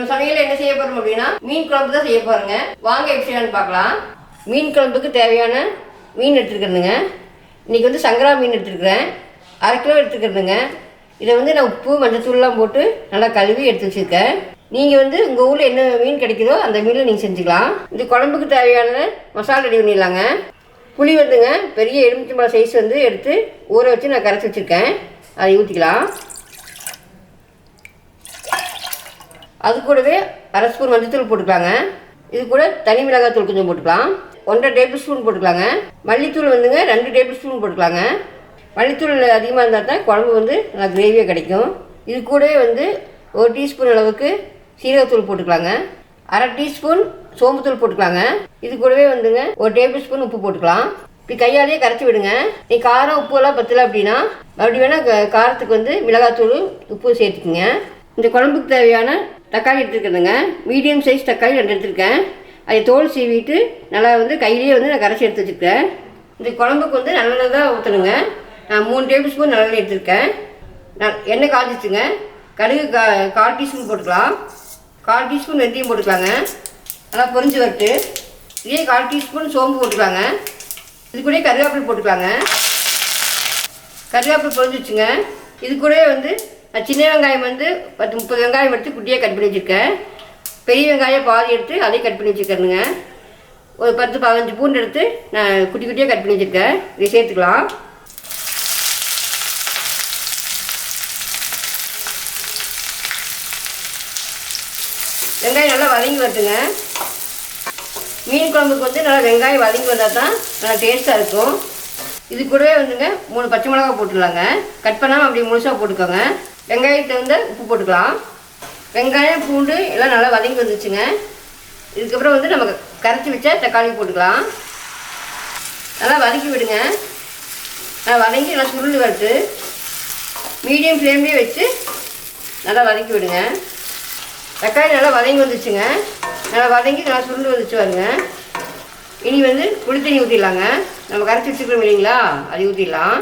நம்ம சமையல் என்ன செய்ய போறோம் அப்படின்னா மீன் குழம்பு தான் செய்ய போறோங்க. வாங்க எப்படி செய்யலாம்னு பார்க்கலாம். மீன் குழம்புக்கு தேவையான மீன் எடுத்துருக்கிறேங்க. இன்றைக்கி வந்து சங்கரா மீன் எடுத்துருக்கிறேன். 1/2 கிலோ எடுத்துக்கிறதுங்க. இதை வந்து நான் உப்பு மஞ்சத்தூள்லாம் போட்டு நல்லா கழுவி எடுத்து வச்சுருக்கேன். நீங்கள் வந்து உங்கள் ஊரில் என்ன மீன் கிடைக்குதோ அந்த மீனில் நீங்கள் செஞ்சுக்கலாம். இந்த குழம்புக்கு தேவையான மசாலா ரெடி பண்ணிடலாங்க. புளி வந்துங்க பெரிய எலுமிச்சம்பழம் சைஸ் வந்து எடுத்து ஊற வச்சு நான் கரைச்சி வச்சுருக்கேன். அதை ஊற்றிக்கலாம். அது கூடவே 1/2 ஸ்பூன் மஞ்சத்தூள் போட்டுக்கலாங்க. இது கூட தனி மிளகாய் தூள் கொஞ்சம் போட்டுக்கலாம். 1.5 டேபிள் ஸ்பூன் போட்டுக்கலாங்க. மல்லித்தூள் வந்துங்க 2 டேபிள் ஸ்பூன் போட்டுக்கலாங்க. மல்லித்தூள் அதிகமாக இருந்தால் தான் குழம்பு வந்து நல்லா கிரேவியாக கிடைக்கும். இது கூடவே வந்து 1 டீஸ்பூன் அளவுக்கு சீரகத்தூள் போட்டுக்கலாங்க. 1/2 டீஸ்பூன் சோம்புத்தூள் போட்டுக்கலாங்க. இது கூடவே வந்துங்க 1 டேபிள் ஸ்பூன் உப்பு போட்டுக்கலாம். இப்படி கையாலேயே கரைச்சி விடுங்க. நீ காரம் உப்பு எல்லாம் பத்தலை அப்படின்னா அப்படி வேணால் காரத்துக்கு வந்து மிளகாத்தூள் உப்பு சேர்த்துக்குங்க. இந்த குழம்புக்கு தேவையான தக்காளி எடுத்துருக்கிறதுங்க. மீடியம் சைஸ் தக்காளி 2 எடுத்துருக்கேன். அதை தோல் சீவிட்டு நல்லா வந்து கையிலேயே வந்து நான் கரைச்சி எடுத்து வச்சுருக்கேன். இந்த குழம்புக்கு வந்து நல்லெண்ணெய் தான் ஊற்றணுங்க. நான் 3 டேபிள் ஸ்பூன் நல்லெண்ணெய் எடுத்துருக்கேன். எண்ணெய் காய்ச்சிச்சுங்க. கடுகு 1/4 டீஸ்பூன் போட்டுக்கலாம். 1/4 டீஸ்பூன் வெந்தயம் போட்டுக்கலாங்க. நல்லா பொரிஞ்சு வரட்டு. இதே 1/4 டீஸ்பூன் சோம்பு போட்டுக்கலாங்க. இது கூட கருவேப்பிலை போட்டுக்கலாங்க. கருவேப்பிலை பொரிஞ்சிச்சுங்க. இது கூடவே வந்து நான் சின்ன வெங்காயம் வந்து 10-30 வெங்காயம் எடுத்து குட்டியாக கட் பண்ணி வச்சுருக்கேன். பெரிய வெங்காயம் பாதி எடுத்து அதையும் கட் பண்ணி வச்சுருக்கேனுங்க. ஒரு 10-15 பூண்டு எடுத்து நான் குட்டி குட்டியாக கட் பண்ணி வச்சுருக்கேன். இதை சேர்த்துக்கலாம். வெங்காயம் நல்லா வதங்கி வரட்டுங்க. மீன் குழம்புக்கு வந்து நல்லா வெங்காயம் வதங்கி வந்தால் தான் நல்லா டேஸ்ட்டாக இருக்கும். இது கூடவே வந்துங்க 3 பச்சை மிளகா போட்டுடலாங்க. கட் பண்ணாமல் அப்படி முழுசாக போட்டுக்கோங்க. வெங்காயத்தை வந்து உப்பு போட்டுக்கலாம். வெங்காயம் பூண்டு எல்லாம் நல்லா வதங்கி வந்துச்சுங்க. இதுக்கப்புறம் வந்து நம்ம கரைச்சி வச்ச தக்காளி போட்டுக்கலாம். நல்லா வதக்கி விடுங்க. நல்லா வதங்கி நல்லா சுருள் வரட்டு. மீடியம் ஃப்ளேம்லேயே வச்சு நல்லா வதக்கி விடுங்க. தக்காளி நல்லா வதங்கி வந்துச்சுங்க. நல்லா வதங்கி நல்லா சுருள் வந்துச்சு பாருங்க. இனி வந்து புளி தண்ணி ஊற்றிடலாங்க. நம்ம கரைச்சி வச்சுக்கிறோம் இல்லைங்களா, அதை ஊற்றிடலாம்.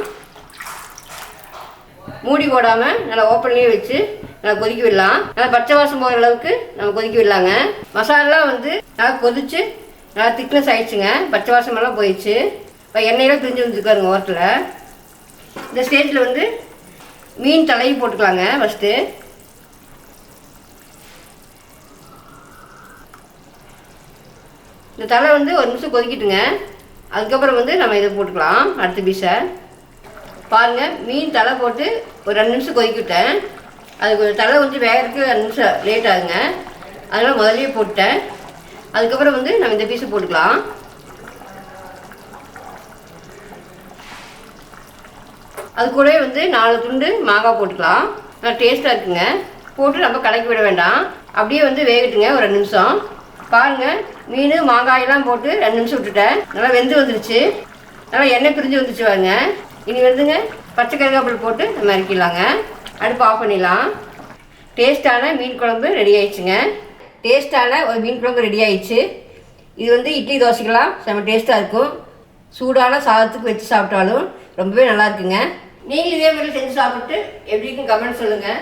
மூடி போடாமல் நல்லா ஓப்பன்லேயே வச்சு நல்லா கொதிக்க விடலாம். நல்லா பச்சை வாசம் போகிற அளவுக்கு நம்ம கொதிக்க விடலாங்க. மசாலாலாம் வந்து நல்லா கொதிச்சு நல்லா திக்னஸ் ஆகிடுச்சுங்க. பச்சை வாசமெல்லாம் போயிடுச்சு. இப்போ எண்ணெயெல்லாம் பிரிஞ்சு வந்துருக்காருங்க ஓரத்தில். இந்த ஸ்டேஜில் வந்து மீன் தலையை போட்டுக்கலாங்க. ஃபஸ்ட்டு இந்த தலை வந்து 1 நிமிஷம் கொதிக்கிட்டுங்க. அதுக்கப்புறம் வந்து நம்ம இதை போட்டுக்கலாம். அடுத்த பீஸை பாருங்கள். மீன் தலை போட்டு ஒரு 2 நிமிஷம் கொதிக்கிட்டேன். அதுக்கு தலை கொஞ்சம் வேகிறதுக்கு 2 நிமிஷம் லேட் ஆகுங்க. அதனால் முதல்லையே போட்டேன். அதுக்கப்புறம் வந்து நம்ம இந்த பீஸை போட்டுக்கலாம். அது கூடவே வந்து 4 துண்டு மாங்காய் போட்டுக்கலாம். நல்லா டேஸ்ட்டாக இருக்குங்க. போட்டு நம்ம கலக்கி விட வேண்டாம். அப்படியே வந்து வேகட்டுங்க ஒரு 2 நிமிஷம். பாருங்கள், மீன் மாங்காயெல்லாம் போட்டு 2 நிமிஷம் விட்டுட்டேன். நல்லா வெந்து வந்துருச்சு. நல்லா எண்ணெய் பிரிஞ்சு வந்துச்சு பாருங்க. இனி வந்துங்க பச்சை கருவேப்பிலை போட்டு நம்ம இறக்கிடலாங்க. அடுப்பு ஆஃப் பண்ணிடலாம். டேஸ்ட்டான மீன் குழம்பு ரெடி ஆயிடுச்சுங்க. டேஸ்ட்டான ஒரு மீன் குழம்பு ரெடி ஆயிடுச்சு. இது வந்து இட்லி தோசைக்கெல்லாம் செம்ம டேஸ்ட்டாக இருக்கும். சூடான சாதத்துக்கு வச்சு சாப்பிட்டாலும் ரொம்பவே நல்லா இருக்குங்க. நீங்கள் இதே மாதிரி செஞ்சு சாப்பிட்டு எப்படி இருக்குன்னு கமெண்ட் சொல்லுங்கள்.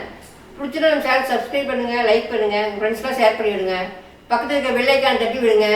பிடிச்சினா நம்ம சேனல் சப்ஸ்கிரைப் பண்ணுங்கள், லைக் பண்ணுங்கள், உங்கள் ஃப்ரெண்ட்ஸ்லாம் ஷேர் பண்ணிவிடுங்க. பக்கத்தில் இருக்க பெல் ஐக்கான் தட்டி விடுங்க.